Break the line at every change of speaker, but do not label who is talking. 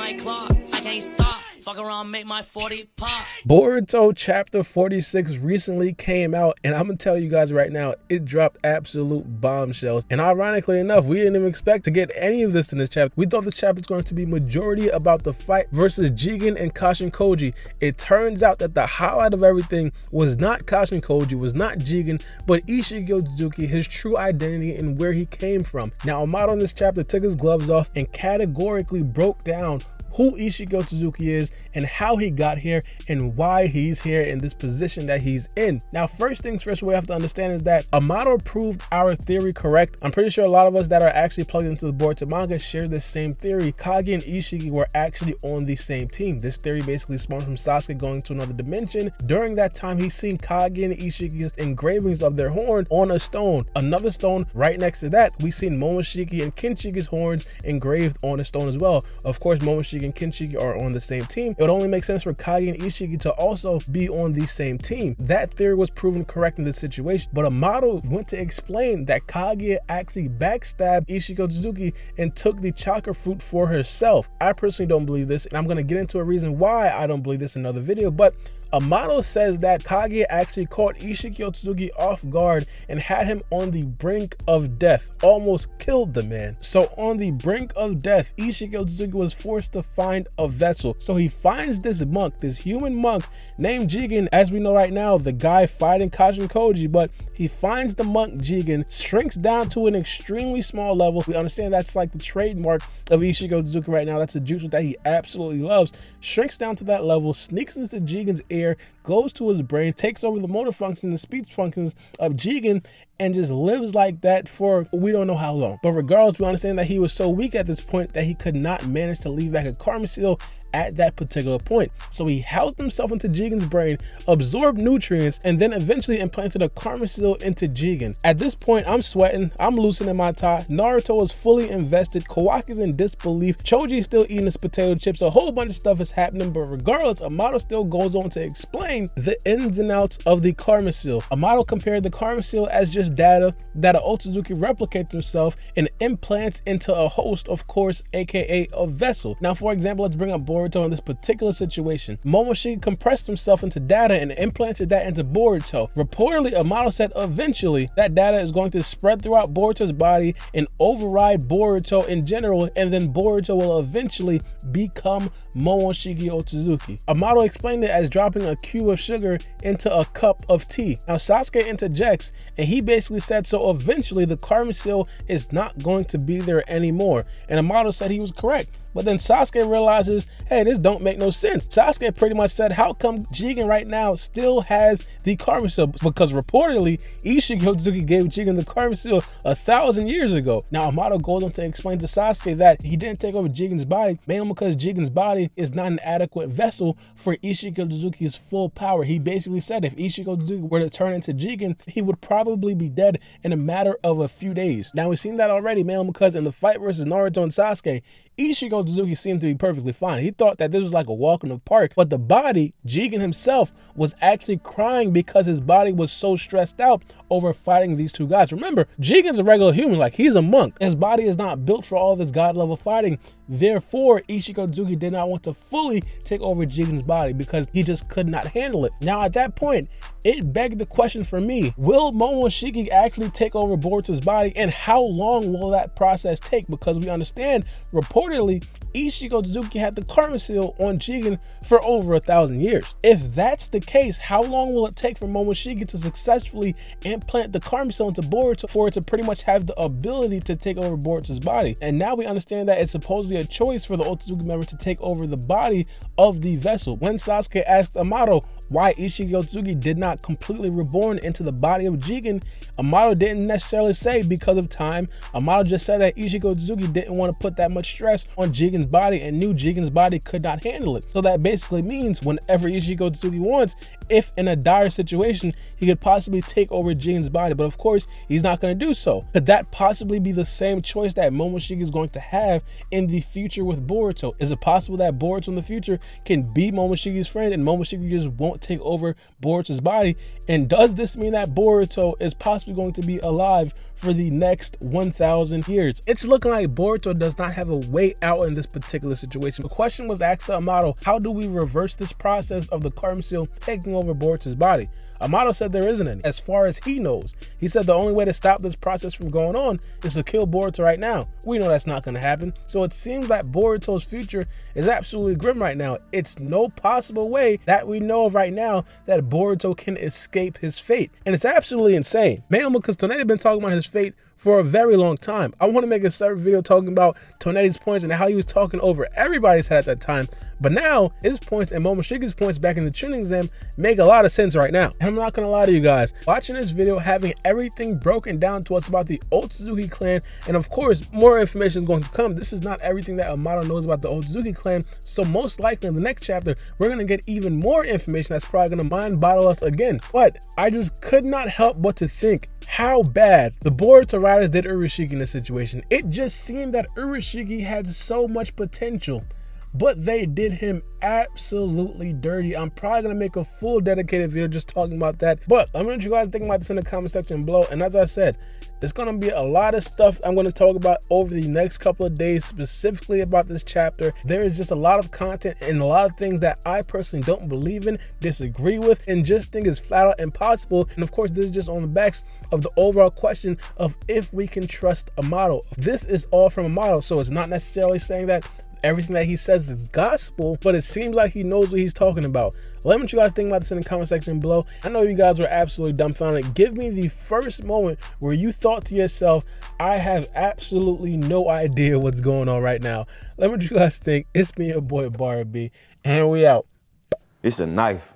like clock. I can't stop. Fuck around, make my 40 pop.
Boruto chapter 46 recently came out, and I'm gonna tell you guys right now, it dropped absolute bombshells. And ironically enough, we didn't even expect to get any of this in this chapter. We thought this chapter was going to be majority about the fight versus Jigen and Kashin Koji. It turns out that the highlight of everything was not Kashin Koji, was not Jigen, but Isshiki Otsutsuki, his true identity and where he came from. Now, Amado in this chapter took his gloves off and categorically broke down who Isshiki Otsutsuki is and how he got here and why he's here in this position that he's in. Now, first things first, what we have to understand is that Amado proved our theory correct. I'm pretty sure a lot of us that are actually plugged into the Boruto manga share this same theory. Kaguya and Isshiki were actually on the same team. This theory basically spawned from Sasuke going to another dimension. During that time, he's seen Kaguya and Ishiki's engravings of their horn on a stone. Another stone right next to that, we've seen Momoshiki and Kinshiki's horns engraved on a stone as well. Of course, Momoshiki and Kinshichi are on the same team. It would only make sense for Kaguya and Isshiki to also be on the same team. That theory was proven correct in this situation, but Amado went to explain that Kaguya actually backstabbed Isshiki Otsutsuki and took the chakra fruit for herself. I personally don't believe this, and I'm going to get into a reason why I don't believe this in another video, but Amado says that Kaguya actually caught Isshiki Otsutsuki off guard and had him on the brink of death, almost killed the man. So on the brink of death, Isshiki Otsutsuki was forced to find a vessel. So he finds this monk, this human monk named Jigen, as we know right now, the guy fighting Kashin Koji, but he finds the monk Jigen, shrinks down to an extremely small level. We understand that's like the trademark of Isshiki Otsutsuki right now. That's a jutsu that he absolutely loves. Shrinks down to that level, sneaks into Jigen's ear, goes to his brain, takes over the motor function, the speech functions of Jigen, and just lives like that for we don't know how long. But regardless, we understand that he was so weak at this point that he could not manage to leave back a karma seal at that particular point. So he housed himself into Jigen's brain, absorbed nutrients, and then eventually implanted a karma seal into Jigen. At this point, I'm sweating, I'm loosening my tie, Naruto is fully invested, Kawaki's in disbelief, Choji's still eating his potato chips, a whole bunch of stuff is happening, but regardless, Amado still goes on to explain the ins and outs of the karma seal. Amado compared the karma seal as just data that an Otsutsuki replicates himself and implants into a host, of course, aka a vessel. Now, for example, let's bring up Boruto in this particular situation. Momoshiki compressed himself into data and implanted that into Boruto. Reportedly, Amado said eventually that data is going to spread throughout Boruto's body and override Boruto in general, and then Boruto will eventually become Momoshiki Otsutsuki. Amado explained it as dropping a cube of sugar into a cup of tea. Now Sasuke interjects and he basically said, so eventually the karma seal is not going to be there anymore, and Amado said he was correct. But then Sasuke realizes, hey, this don't make no sense. Sasuke pretty much said, how come Jigen right now still has the karma seal? Because reportedly, Isshiki Otsutsuki gave Jigen the karma seal 1,000 years ago. Now, Amado goes on to explain to Sasuke that he didn't take over Jigen's body, mainly because Jigen's body is not an adequate vessel for Isshiki Otsutsuki's full power. He basically said if Isshiki Otsutsuki were to turn into Jigen, he would probably be dead in a matter of a few days. Now, we've seen that already, mainly because in the fight versus Naruto and Sasuke, Isshiki Otsutsuki seemed to be perfectly fine. He thought that this was like a walk in the park, but the body, Jigen himself, was actually crying because his body was so stressed out over fighting these two guys. Remember, Jigen's a regular human, like he's a monk. His body is not built for all this god level fighting. Therefore, Isshiki Otsutsuki did not want to fully take over Jigen's body because he just could not handle it. Now, at that point, it begged the question for me, will Momoshiki actually take over Boruto's body, and how long will that process take? Because we understand, reportedly, Isshiki Otsutsuki had the karma seal on Jigen for over 1,000 years. If that's the case, how long will it take for Momoshiki to successfully implant the karma seal into Boruto for it to pretty much have the ability to take over Boruto's body? And now we understand that it's supposedly a choice for the Otsutsuki member to take over the body of the vessel. When Sasuke asked Amado why Isshiki Otsutsuki did not completely reborn into the body of Jigen, Amado didn't necessarily say because of time. Amado just said that Isshiki Otsutsuki didn't want to put that much stress on Jigen's body and knew Jigen's body could not handle it. So that basically means whenever Isshiki Otsutsuki wants, if in a dire situation, he could possibly take over Jigen's body. But of course, he's not going to do so. Could that possibly be the same choice that Momoshiki is going to have in the future with Boruto? Is it possible that Boruto in the future can be Momoshiki's friend and Momoshiki just won't take over Boruto's body? And does this mean that Boruto is possibly going to be alive for the next 1,000 years. It's looking like Boruto does not have a way out in this particular situation. The question was asked to Amado, how do we reverse this process of the Karm Seal taking over Boruto's body? Amado said there isn't any, as far as he knows. He said the only way to stop this process from going on is to kill Boruto right now. We know that's not going to happen. So it seems like Boruto's future is absolutely grim right now. It's no possible way that we know of right now that Boruto can escape his fate. And it's absolutely insane. Mainly because Tonetti's been talking about his fate for a very long time. I want to make a separate video talking about Tonetti's points and how he was talking over everybody's head at that time. But now his points and Momoshiki's points back in the Chunin exam make a lot of sense right now. And I'm not going to lie to you guys, watching this video, having everything broken down to us about the Otsutsuki clan, and of course more information is going to come. This is not everything that Amado knows about the Otsutsuki clan, so most likely in the next chapter we're going to get even more information that's probably going to mind bottle us again. But I just could not help but to think how bad the Boruto writers did Isshiki in this situation. It just seemed that Isshiki had so much potential, but they did him absolutely dirty. I'm probably gonna make a full dedicated video just talking about that, but let me know what you guys think about this in the comment section below. And as I said, there's gonna be a lot of stuff I'm gonna talk about over the next couple of days specifically about this chapter. There is just a lot of content and a lot of things that I personally don't believe in, disagree with, and just think is flat out impossible. And of course, this is just on the backs of the overall question of if we can trust Amado. This is all from Amado, so it's not necessarily saying that everything that he says is gospel, but it seems like he knows what he's talking about. Let me know what you guys think about this in the comment section below. I know you guys were absolutely dumbfounded. Give me the first moment where you thought to yourself, I have absolutely no idea what's going on right now. Let me know what you guys think. It's me, your boy Baara B, and we out.
It's a knife.